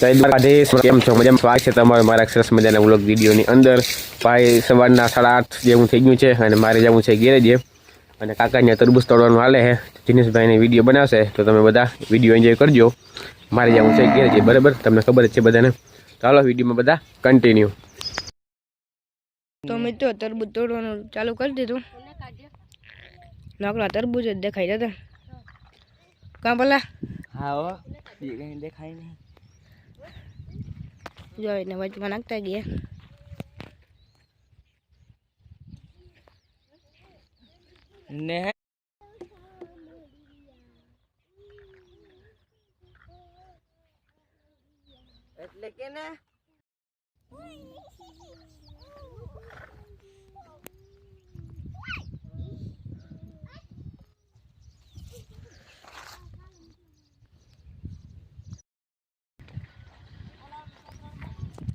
કેમ છો? મજામાં? સ્વાગત છે તમારું મારા સરસ મજાના વ્લોગ વિડીયોની અંદર. ભાઈ સવારના 8:30 જેવું થઈ ગયું છે અને મારે જવું છે ગેરેજે અને કાકાને તરબૂચ તોડવાનું હાલે છે. જીનેશભાઈને વિડીયો બનાવશે તો તમે બધા વિડીયો એન્જોય કરજો. મારે જવું છે ગેરેજે, બરાબર? તમને ખબર જ છે બધાને. ચાલો વિડીયોમાં બધા કન્ટિન્યુ. તો મિત્રો તરબૂચ તોડવાનું ચાલુ કરી દીધું. નકરા તરબૂચ જ દેખાઈ જતા કાં ભલા? હા હો, કઈ દેખાય નહીં. જો એને વચમાં નાખતા ગયા. ને એટલે કે ને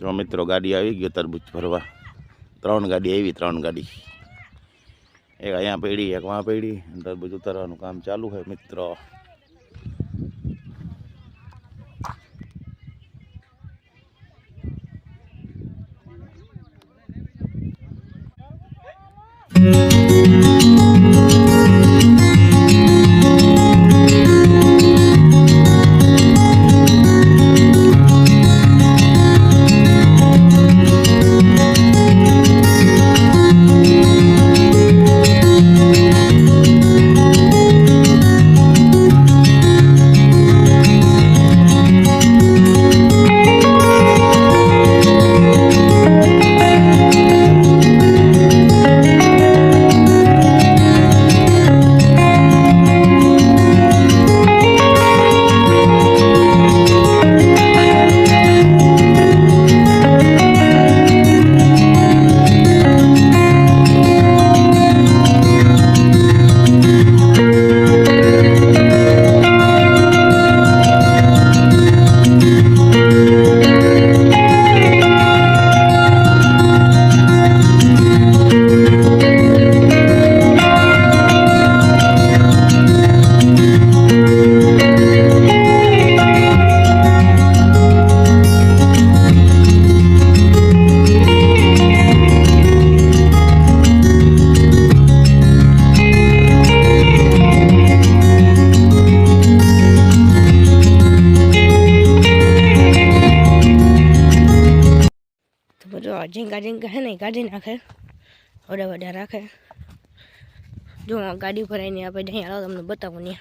જો મિત્રો ગાડી આવી ગઈ તરબૂચ ભરવા. 3 ગાડી આવી, 3 ગાડી. એક અહીંયા પડી, એક વાં પડી. તરબૂચ ઉતારવાનું કામ ચાલુ છે મિત્રો. झींगा झींगा है नहीं काढ़ी नाखे वड़ा वड़ा राखे जो गाड़ी भराई आप जहीं आओ तमने बताऊँ नहीं